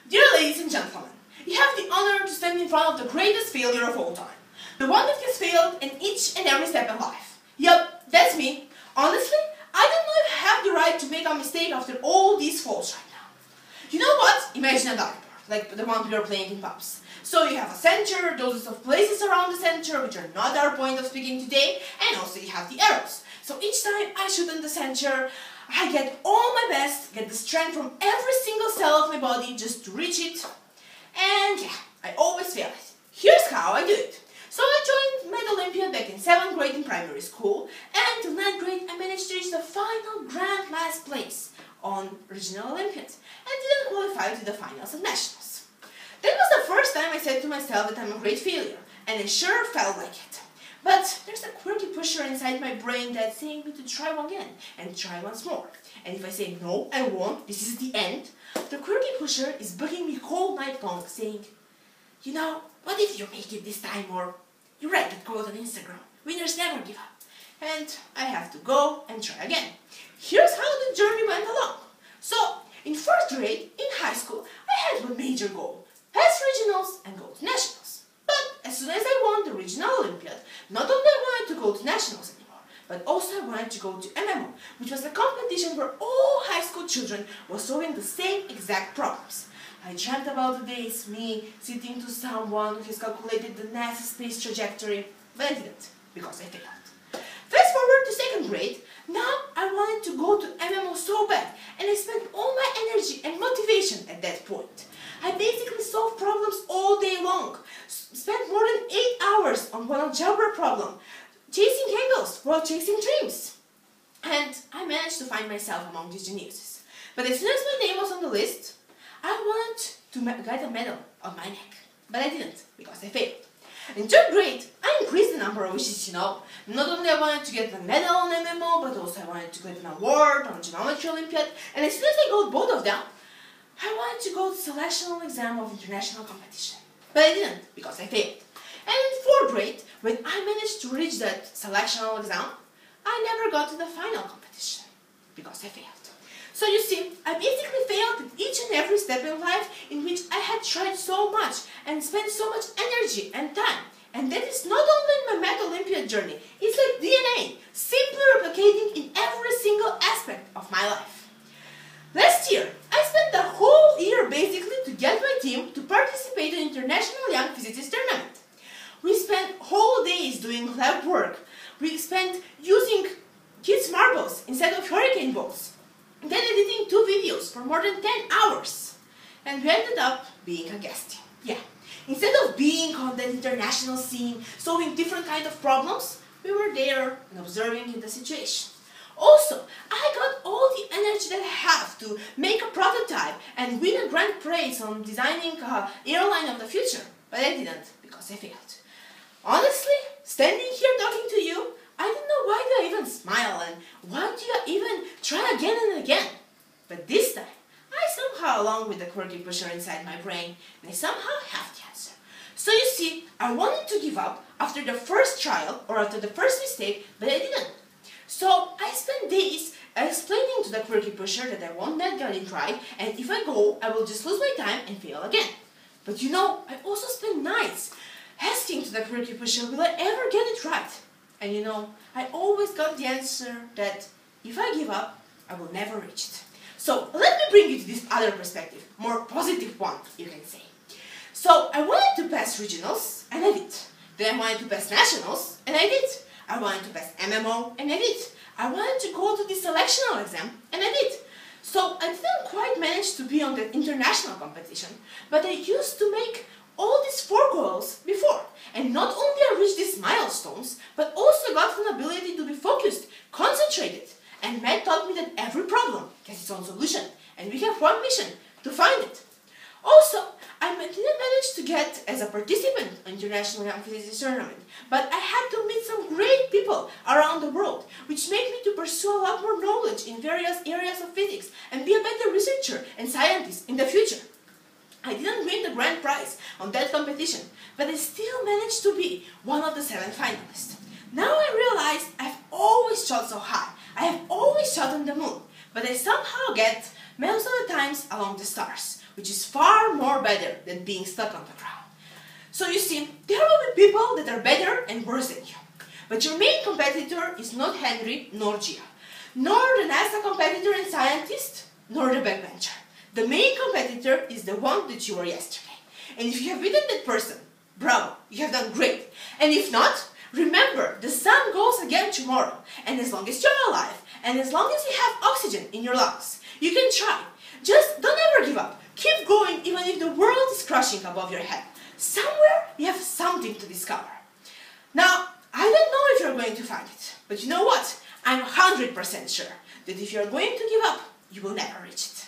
Dear ladies and gentlemen, you have the honor to stand in front of the greatest failure of all time. The one that has failed in each and every step in life. Yup, that's me. Honestly, I don't know if I have the right to make a mistake after all these falls right now. You know what? Imagine a dartboard, like the one we are playing in pubs. So you have a center, dozens of places around the center, which are not our point of speaking today, and also you have the arrows. So each time I shoot in the center, I get all my best, get the strength from every single cell of my body just to reach it. And yeah, I always fail it. Here's how I do it. So I joined Med Olympiad back in 7th grade in primary school, and in 9th grade I managed to reach the final grand last place on regional Olympiads and didn't qualify to the finals and nationals. That was the first time I said to myself that I'm a great failure, and I sure felt like it. But there's a quirky pusher inside my brain that's saying me to try one again and try once more. And if I say no, I won't, this is the end, the quirky pusher is bugging me whole night long saying, you know, what if you make it this time, or you read that quote on Instagram, winners never give up. And I have to go and try again. Here's how the journey went along. So, in 1st grade, in high school, I had one major goal, pass regionals and go to nationals. But as soon as I won the regional Olympiad, not only I wanted to go to nationals anymore, but also I wanted to go to MMO, which was a competition where all high school children were solving the same exact problems. I dreamt about the days, me sitting to someone who has calculated the NASA space trajectory, but I didn't, because I failed. Fast forward to 2nd grade, now I wanted to go to MMO so bad, and I spent all my energy and motivation at that point. I basically solved problems all day long, spent more than 8 hours on one algebra problem, chasing handles while chasing dreams. And I managed to find myself among these geniuses. But as soon as my name was on the list, I wanted to get a medal on my neck. But I didn't, because I failed. In 3rd grade, I increased the number of wishes, you know. Not only I wanted to get a medal on MMO, but also I wanted to get an award on Geometry Olympiad. And as soon as I got both of them, I wanted to go to the selectional exam of international competition. But I didn't, because I failed. And in 4th grade, when I managed to reach that selectional exam, I never got to the final competition, because I failed. So you see, I basically failed at each and every step in life in which I had tried so much and spent so much energy and time. And that is not only in my Med Olympiad journey, it's like DNA, simply replicating in every single aspect of my life. Last year, I spent the whole year basically to get my team to participate in International Young Physicists Tournament. We spent whole days doing lab work. We spent using kids' marbles instead of hurricane balls. Then editing 2 videos for more than 10 hours. And we ended up being a guest team. Yeah. Instead of being on the international scene, solving different kinds of problems, we were there and observing the situation. Also, I got all the energy that I have to make a prototype and win a grand prize on designing an airline of the future. But I didn't, because I failed. Honestly, standing here talking to you, I don't know why do I even smile and why do I even try again and again. But this time, I somehow, along with the quirky pusher inside my brain, and I somehow have the answer. So you see, I wanted to give up after the first trial or after the first mistake, but I didn't. So I spent days explaining to the quirky pusher that I won't let get it right, and if I go, I will just lose my time and fail again. But you know, I also spent nights asking to the quirky pusher, will I ever get it right? And you know, I always got the answer that if I give up, I will never reach it. So let me bring you to this other perspective, more positive one, you can say. So I wanted to pass regionals, and I did. Then I wanted to pass nationals, and I did. I wanted to pass MMO, and I did. I wanted to go to the selectional exam, and I did. So I didn't quite manage to be on the international competition, but I used to make all these 4 goals before. And not only I reached these milestones, but also got an ability to be focused, concentrated. And Med taught me that every problem has its own solution, and we have one mission, to find it. Also, I didn't manage to get as a participant in International Young Physicists Tournament, but I had to meet some great people around the world, which made me to pursue a lot more knowledge in various areas of physics and be a better researcher and scientist in the future. I didn't win the grand prize on that competition, but I still managed to be one of the 7 finalists. Now I realize I've always shot so high, I have always shot on the moon, but I somehow get most of the times along the stars, which is far more far better than being stuck on the ground. So you see, there will be people that are better and worse than you. But your main competitor is not Henry nor Gia, nor the NASA competitor and scientist, nor the backbencher. The main competitor is the one that you were yesterday. And if you have beaten that person, bravo, you have done great. And if not, remember, the sun goes again tomorrow. And as long as you're alive, and as long as you have oxygen in your lungs, you can try. Just don't ever give up. Keep going even if the world is crashing above your head. Somewhere you have something to discover. Now, I don't know if you're going to find it, but you know what? I'm 100% sure that if you're going to give up, you will never reach it.